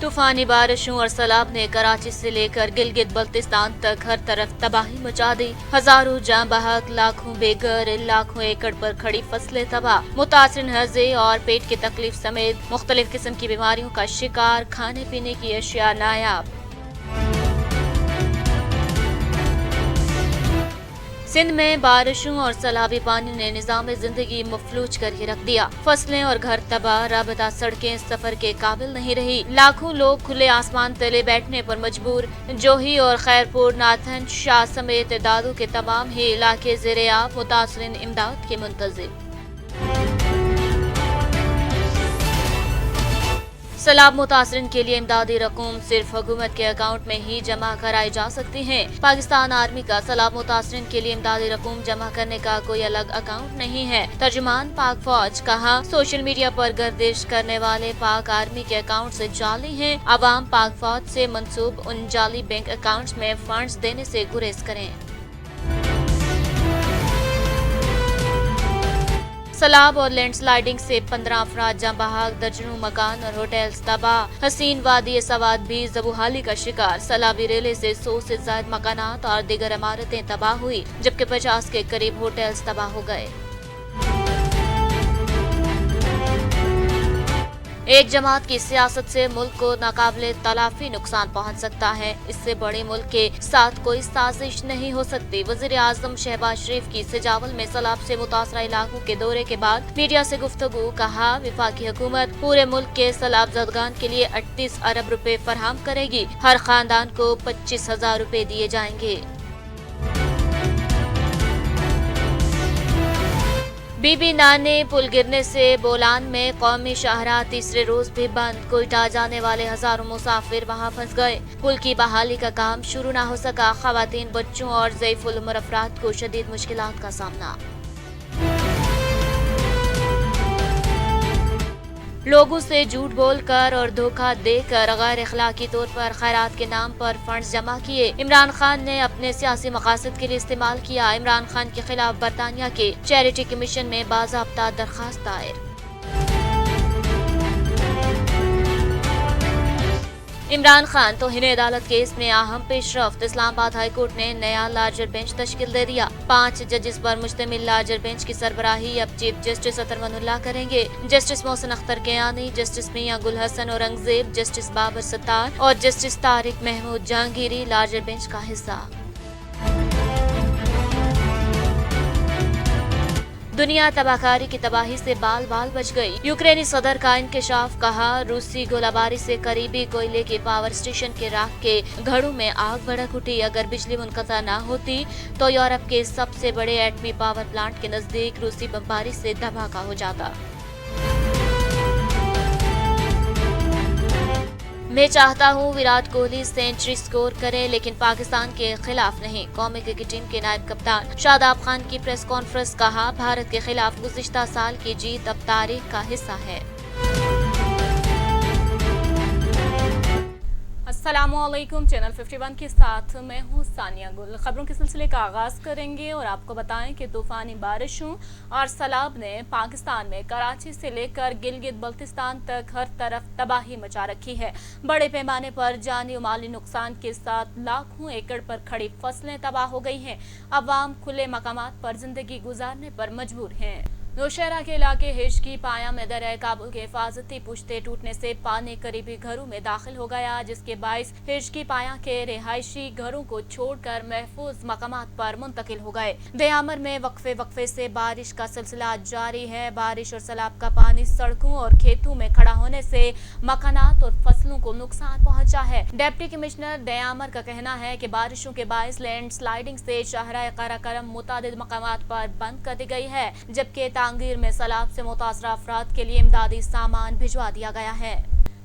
तूफानी बारिशों और सैलाब ने कराची से लेकर गिलगित बल्तिस्तान तक हर तरफ तबाही मचा दी। हजारों जान बहक, लाखों बेघर, लाखों एकड़ पर खड़ी फसलें तबाह। मुतासिर हज़े और पेट की तकलीफ समेत मुख्तलिफ किस्म की बीमारियों का शिकार। खाने पीने की अशिया नायाब। सिंध में बारिशों और सैलाबी पानी ने निज़ाम जिंदगी मफलूज करके रख दिया। फसलें और घर तबाह, राबता सड़कें सफर के काबिल नहीं रही। लाखों लोग खुले आसमान तले बैठने पर मजबूर। जोही और खैरपुर, नाथन शाह समेत दादू के तमाम ही इलाके ज़ेर-ए-आब, मुतासरीन इमदाद के मुंतज़िर। सैलाब मुतासरीन के लिए इमदादी रकूम सिर्फ हुकूमत के अकाउंट में ही जमा कराई जा सकती हैं। पाकिस्तान आर्मी का सैलाब मुतासरीन के लिए इमदादी रकूम जमा करने का कोई अलग अकाउंट नहीं है। तर्जुमान पाक फौज कहा, सोशल मीडिया पर गर्दिश करने वाले पाक आर्मी के अकाउंट से जाली हैं। अवाम पाक फौज से मंसूब उन जाली बैंक अकाउंट्स में फंड्स देने से गुरेज करें। सैलाब और लैंडस्लाइडिंग से 15 अफराद जाँ बहक, दर्जनों मकान और होटल्स तबाह। हसीन वादी सवाद भी ज़बूहाली का शिकार। सैलाबी रेले से 100 से ज्यादा मकानात और दीगर इमारतें तबाह हुई, जबकि 50 के करीब होटल्स तबाह हो गए। एक जमात की सियासत से मुल्क को नाकाबिले तलाफी नुकसान पहुंच सकता है। इससे बड़े मुल्क के साथ कोई साजिश नहीं हो सकती। वज़ीर आज़म शहबाज शरीफ की सिजावल में सैलाब से मुतासरा इलाकों के दौरे के बाद मीडिया से गुफ्तगू। कहा, विफाकी हुकूमत पूरे मुल्क के सैलाब ज़दगान के लिए 38 अरब रुपए फराहम करेगी। हर खानदान को 25,000 रुपए दिए जाएंगे। बीबी नाने पुल गिरने से बोलान में कौमी शाहराह तीसरे रोज भी बंद। कोयटा जाने वाले हजारों मुसाफिर वहां फंस गए। पुल की बहाली का काम शुरू न हो सका। खवातीन, बच्चों और ज़ईफ़ुल उम्र अफराद को शदीद मुश्किलात का सामना। लोगों से झूठ बोलकर और धोखा देकर गैर अखलाकी तौर पर खैरात के नाम पर फंड्स जमा किए। इमरान खान ने अपने सियासी मकासद के लिए इस्तेमाल किया। इमरान खान के खिलाफ बरतानिया के चैरिटी कमीशन में बाज़ाब्ता दरखास्त दायर। इमरान खान तौहीन अदालत केस में अहम पेशरफ्त। इस्लामाबाद हाई कोर्ट ने नया लार्जर बेंच तश्कील दे दिया। 5 जजेस पर मुश्तमिल लार्जर बेंच की सरबराही अब चीफ जस्टिस अतर मनुल्लाह करेंगे। Justice Mohsin Akhtar Kayani, justice Mian Gul Hassan Aurangzeb, justice Babar Sattar और justice Tariq Mahmood Jahangiri larger bench का हिस्सा। दुनिया तबाहकारी की तबाही से बाल बाल बच गई। यूक्रेनी सदर का इंकशाफ। कहा, रूसी गोलाबारी से करीबी कोयले के पावर स्टेशन के राख के घड़ों में आग भड़क उठी। अगर बिजली मुनक़ता न होती तो यूरोप के सबसे बड़े एटमी पावर प्लांट के नजदीक रूसी बमबारी से धमाका हो जाता। मैं चाहता हूं विराट कोहली सेंचुरी स्कोर करे, लेकिन पाकिस्तान के खिलाफ नहीं। कौमी क्रिकेट टीम के नायब कप्तान शादाब खान की प्रेस कॉन्फ्रेंस। कहा, भारत के खिलाफ गुज़िश्ता साल की जीत अब तारीख का हिस्सा है। अस्सलामुअलैकुम, चैनल 51 के साथ मैं हूँ सानिया गुल। खबरों के सिलसिले का आगाज करेंगे और आपको बताएं कि तूफानी बारिशों और सैलाब ने पाकिस्तान में कराची से लेकर गिलगित बल्तिस्तान तक हर तरफ तबाही मचा रखी है। बड़े पैमाने पर जानी और माली नुकसान के साथ लाखों एकड़ पर खड़ी फसलें तबाह हो गई हैं। अवाम खुले मकामात पर जिंदगी गुजारने पर मजबूर हैं। नौशहरा के इलाके हिज की पाया में दरिया काबुल के हिफाजती पुश्ते टूटने से पानी करीबी घरों में दाखिल हो गया, जिसके बाइस हिज की पाया के रिहायशी घरों को छोड़कर महफूज मकामात पर मुंतकिल हो गए। दयामर में वक्फे वक्फे से बारिश का सिलसिला जारी है। बारिश और सैलाब का पानी सड़कों और खेतों में खड़ा होने से मकानात और फसलों को नुकसान पहुंचा है। डिप्टी कमिश्नर दयामर का कहना है कि बारिशों के बाइस लैंड स्लाइडिंग से शाहराह काराकरम मुतादिद मकामात पर बंद कर दी गई है, जबकि तांगीर में सैलाब से मुतासरा अफराद के लिए इमदादी सामान भिजवा दिया गया है।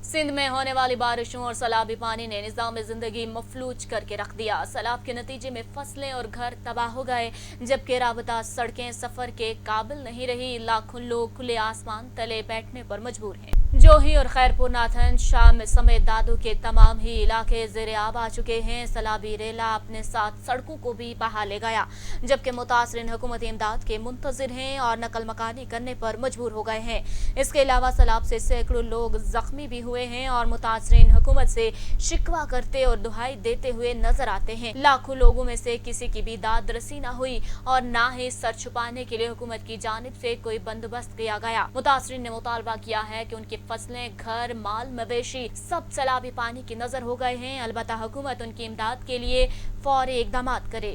सिंध में होने वाली बारिशों और सैलाबी पानी ने निज़ाम जिंदगी मफलूज करके रख दिया। सैलाब के नतीजे में फसलें और घर तबाह हो गए, जबकि राबता सड़कें सफर के काबिल नहीं रही। लाखों लोग खुले आसमान तले बैठने पर मजबूर हैं। जोही और खैरपुर नाथन शाम समेत दादू के तमाम ही इलाके ज़ेरे आब आ चुके हैं। सैलाबी रेला अपने साथ सड़कों को भी बहा ले गया, जबकि मुतासरीन हुकूमती इमदाद के मुंतजिर हैं और नकल मकानी करने पर मजबूर हो गए हैं। इसके अलावा सैलाब से सैकड़ों लोग जख्मी भी हुए हैं और मुतासरीन हुकूमत से शिकवा करते और दुहाई देते हुए नजर आते हैं। लाखों लोगों में से किसी की भी दाद रसी न हुई और न ही सर छुपाने के लिए हुकूमत की जानिब से कोई बंदोबस्त किया गया। मुतासरीन ने मुतालबा किया है कि उनकी फसलें, घर, माल मवेशी सब सैलाबी पानी की नजर हो गए हैं। अलबत्ता हुकूमत उनकी इमदाद के लिए फौरी इक़दामात करे।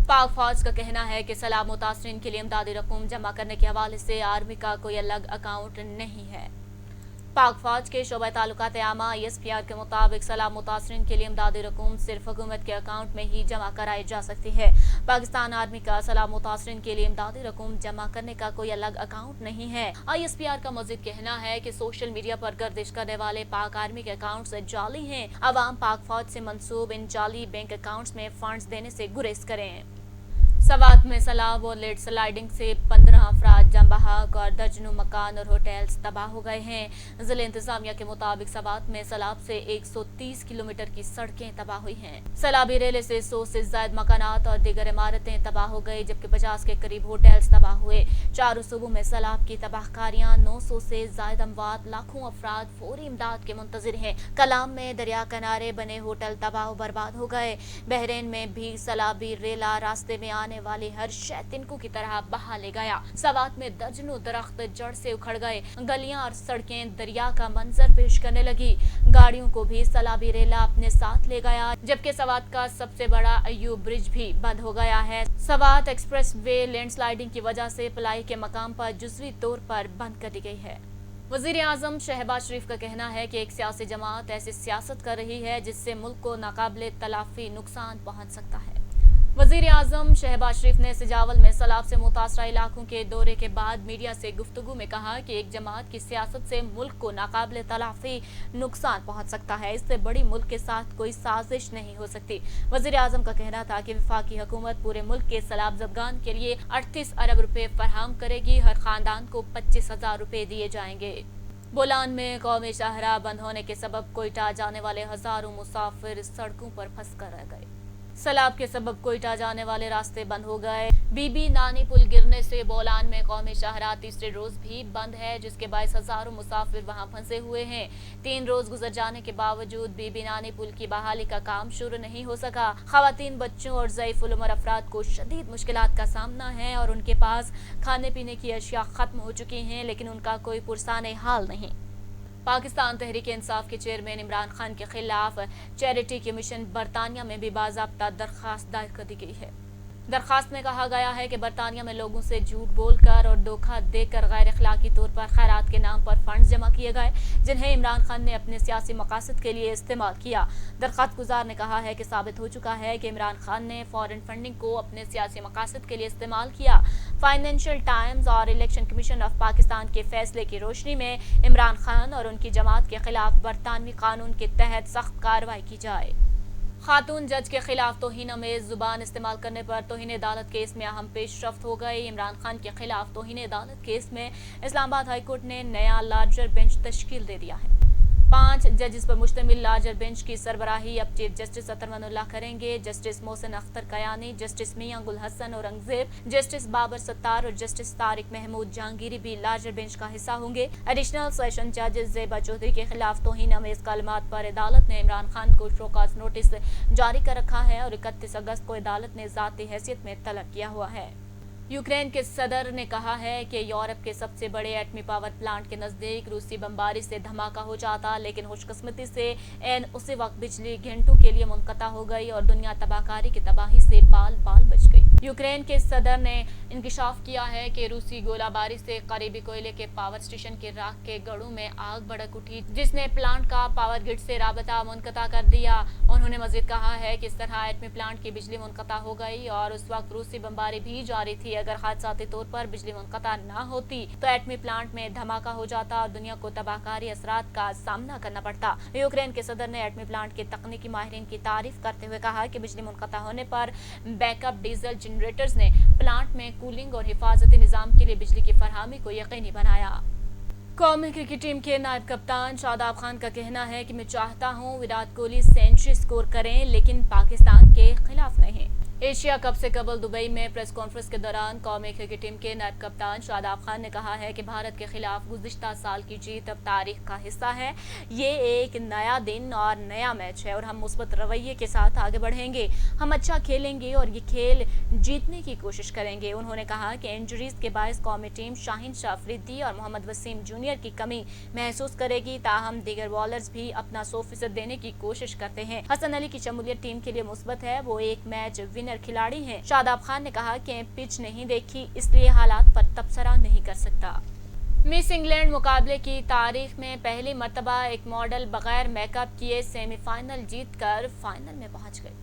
पाक फौज का कहना है कि सैलाब मुतासरीन के लिए इमदादी रकूम जमा करने के हवाले से आर्मी का कोई अलग अकाउंट नहीं है। पाक फौज के शोबा ताल्लुकात आमा ISPR के मुताबिक सैलाब मुतासरीन के लिए इमदादी रकूम सिर्फ हुकूमत के अकाउंट में ही जमा कराई जा सकती है। पाकिस्तान आर्मी का सैलाब मुतासरीन के लिए इमदादी रकूम जमा करने का कोई अलग अकाउंट नहीं है। ISPR का मजीद कहना है कि सोशल मीडिया पर गर्दिश करने वाले पाक आर्मी के अकाउंट्स जाली हैं। अवाम पाक फौज से मंसूब इन जाली बैंक अकाउंट्स में फंड्स देने से गुरेज करें। सवात में सैलाब और लेड स्लाइडिंग से 15 अफराद जम बहाक और दर्जनों मकान और होटल्स तबाह हो गए हैं। जिला इंतजामिया के मुताबिक सवात में सैलाब से 130 किलोमीटर की सड़कें तबाह हुई हैं। सैलाबी रेले से 100 से ज्यादा मकानात और दीगर इमारतें तबाह हो गई, जबकि 50 के करीब होटल्स तबाह हुए। चारों सूबों में सैलाब की तबाहकारियां, 900 से ज्यादा अमवात, लाखों अफराद फौरी इमदाद के मुंतजिर हैं। कलाम में दरिया किनारे बने होटल तबाह बर्बाद हो गए। बहरीन में भी सैलाबी रेला रास्ते में आने वाली हर शय तिनकों की तरह बहा ले गया। सवात में दर्जनों दरख्त जड़ से उखड़ गए। गलियां और सड़कें दरिया का मंजर पेश करने लगी। गाड़ियों को भी सैलाबी रेला अपने साथ ले गया, जबकि सवात का सबसे बड़ा अयूब ब्रिज भी बंद हो गया है। सवात एक्सप्रेस वे लैंडस्लाइडिंग की वजह से पलाई के मकाम पर जुज़वी तौर पर बंद कर दी गई है। वज़ीर आज़म शहबाज शरीफ का कहना है कि एक सियासी जमात ऐसी सियासत कर रही है जिससे मुल्क को नाकाबिले तलाफी नुकसान पहुंच सकता है। वज़ीर आज़म शहबाज शरीफ ने सिजावल में सैलाब से मुतासरा इलाकों के दौरे के बाद मीडिया से गुफ्तगू में कहा कि एक जमात की सियासत से मुल्क को नाकाबिले तलाफी नुकसान पहुंच सकता है। इससे बड़ी मुल्क के साथ कोई साजिश नहीं हो सकती। वज़ीर आज़म का कहना था कि वफाकी हुकूमत पूरे मुल्क के सैलाब ज़दगान के लिए 38 अरब रुपए फराहम करेगी। हर खानदान को 25,000 रुपए दिए जाएंगे। बोलान में कौमी शाहराह बंद होने के सबब कोयटा जाने वाले हजारों मुसाफिर सड़कों पर फंस कर रह गए। सैलाब के सबब कोयटा जाने वाले रास्ते बंद हो गए। बीबी नानी पुल गिरने से बोलान में कौमी शाहराह तीसरे रोज भी बंद है, जिसके बायस हजारों मुसाफिर वहां फंसे हुए हैं। 3 रोज गुजर जाने के बावजूद बीबी नानी पुल की बहाली का काम शुरू नहीं हो सका। खवातीन, बच्चों और ज़ईफ उल उमर अफराद को शदीद मुश्किलात का सामना है और उनके पास खाने पीने की अशिया खत्म हो चुकी हैं, लेकिन उनका कोई पुरसाने हाल नहीं। पाकिस्तान तहरीक इंसाफ के चेयरमैन इमरान खान के खिलाफ चैरिटी कमीशन बरतानिया में भी बाज़ाब्ता दरख्वास्त दायर कर दी गई है। दरख्वास्त में कहा गया है कि बरतानिया में लोगों से झूठ बोलकर और धोखा देकर गैर अखलाकी तौर पर खैरात के नाम पर फंड जमा किए गए, जिन्हें इमरान खान ने अपने सियासी मकासद के लिए इस्तेमाल किया। दरख्वास्त गुजार ने कहा है कि साबित हो चुका है कि इमरान खान ने फॉरेन फंडिंग को अपने सियासी मकासद के लिए इस्तेमाल किया। फाइनेंशियल टाइम्स और इलेक्शन कमीशन ऑफ पाकिस्तान के फैसले की रोशनी में इमरान खान और उनकी जमात के खिलाफ बरतानवी कानून के तहत सख्त कार्रवाई की जाए। खातून जज के खिलाफ तौहीन अमेज जुबान इस्तेमाल करने पर तौहीन अदालत केस में अहम पेशरफ्त हो गई। इमरान खान के खिलाफ तौहीन अदालत केस में इस्लामाबाद हाई कोर्ट ने नया लार्जर बेंच तश्कील दे दिया है। 5 जजेस पर मुश्तमिल लार्जर बेंच की सरबराही अब चीफ जस्टिस अतरमनुल्लाह करेंगे। Justice Mohsin Akhtar Kayani, justice Mian Gul Hassan Aurangzeb, justice Babar Sattar और जस्टिस तारिक महमूद जहांगीरी भी लार्जर बेंच का हिस्सा होंगे। एडिशनल सेशन जज ज़ेबा चौधरी के खिलाफ तौहीन अमेज कलमात पर अदालत ने इमरान खान को शोकास नोटिस जारी कर रखा है और 31 अगस्त को अदालत ने ज़ाती हैसियत में तलब किया हुआ है। यूक्रेन के सदर ने कहा है कि यूरोप के सबसे बड़े एटमी पावर प्लांट के नजदीक रूसी बमबारी से धमाका हो जाता, लेकिन खुशकिस्मती से एन उसी वक्त बिजली घंटों के लिए मुनक़ता हो गई और दुनिया तबाहकारी की तबाही से बाल बाल बच गई। यूक्रेन के सदर ने इंकशाफ किया है कि रूसी गोलाबारी से करीबी कोयले के पावर स्टेशन के राख के गड़ों में आग भड़क उठी, जिसने प्लांट का पावर ग्रिड से राबता मुनक़ता कर दिया। उन्होंने मजीद कहा है कि इस तरह एटमी प्लांट की बिजली मुनक़ता हो गई और उस वक्त रूसी बमबारी भी जारी थी। अगर हादसाती तौर पर बिजली मुनक़ता न होती तो एटमी प्लांट में धमाका हो जाता और दुनिया को तबाहकारी असरात का सामना करना पड़ता। यूक्रेन के सदर ने एटमी प्लांट के तकनीकी माहिरीन की तारीफ करते हुए कहा कि बिजली मुनक़ता होने पर बैकअप डीजल जनरेटर्स ने प्लांट में कूलिंग और हिफाजती निज़ाम के लिए बिजली की फरहमी को यकीनी बनाया। कौमी क्रिकेट टीम के नायब कप्तान शादाब खान का कहना है कि मैं चाहता हूं विराट कोहली सेंचुरी स्कोर करें, लेकिन पाकिस्तान के खिलाफ नहीं। एशिया कप से कबल दुबई में प्रेस कॉन्फ्रेंस के दौरान कौमी क्रिकेट टीम के नायब कप्तान शादाब खान ने कहा है कि भारत के खिलाफ गुज़िश्ता साल की जीत अब तारीख का हिस्सा है। ये एक नया दिन और नया मैच है और हम मुस्बत रवैये के साथ आगे बढ़ेंगे। हम अच्छा खेलेंगे और ये खेल जीतने की कोशिश करेंगे। उन्होंने कहा कि इंजरीज के बायस कौमी टीम शाहीन शाह अफरीदी और मोहम्मद वसीम जूनियर की कमी महसूस करेगी, ताहम दीगर बॉलर्स भी अपना 100% देने की कोशिश करते हैं। हसन अली की शमूलियत टीम के लिए मुस्बत है, वो एक मैच विनर खिलाड़ी हैं। शादाब खान ने कहा कि पिच नहीं देखी, इसलिए हालात पर तबसरा नहीं कर सकता। मिस इंग्लैंड मुकाबले की तारीख में पहली मर्तबा एक मॉडल बगैर मेकअप किए सेमीफाइनल जीतकर फाइनल में पहुंच गई।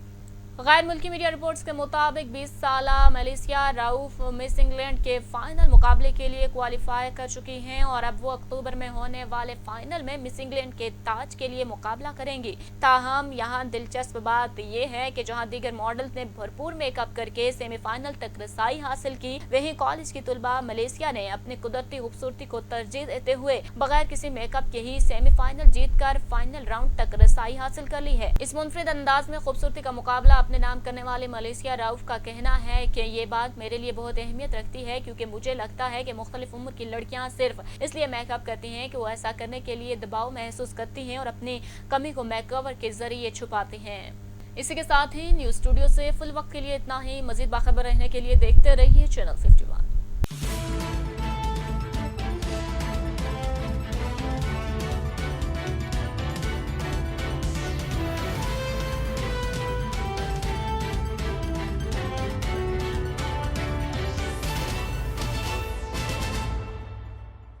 गैर मुल्की मीडिया रिपोर्ट्स के मुताबिक 20 साला मलेशिया राउफ मिस इंग्लैंड के फाइनल मुकाबले के लिए क्वालिफाई कर चुकी हैं और अब वो अक्टूबर में होने वाले फाइनल में मिस इंग्लैंड के ताज के लिए मुकाबला करेंगी। ताहम यहाँ दिलचस्प बात यह है कि जहां दीगर मॉडल्स ने भरपूर मेकअप करके सेमीफाइनल तक रसाई हासिल की, वहीं कॉलेज की तुलबा मलेशिया ने अपनी कुदरती खूबसूरती को तरजीह देते हुए बगैर किसी मेकअप के ही सेमीफाइनल जीतकर फाइनल राउंड तक रसाई हासिल कर ली है। इस मुनफरिद अंदाज में खूबसूरती का मुकाबला अपने नाम करने वाले मलेशिया राउफ का कहना है कि ये बात मेरे लिए बहुत अहमियत रखती है, क्योंकि मुझे लगता है कि मुख्तलिफ उम्र की लड़कियां सिर्फ इसलिए मेकअप करती हैं कि वो ऐसा करने के लिए दबाव महसूस करती हैं और अपनी कमी को मेकओवर के जरिए छुपाती हैं। इसी के साथ ही न्यूज स्टूडियो से फुल वक्त के लिए इतना ही। मजीद बाखबर रहने के लिए देखते रहिए चैनल 51।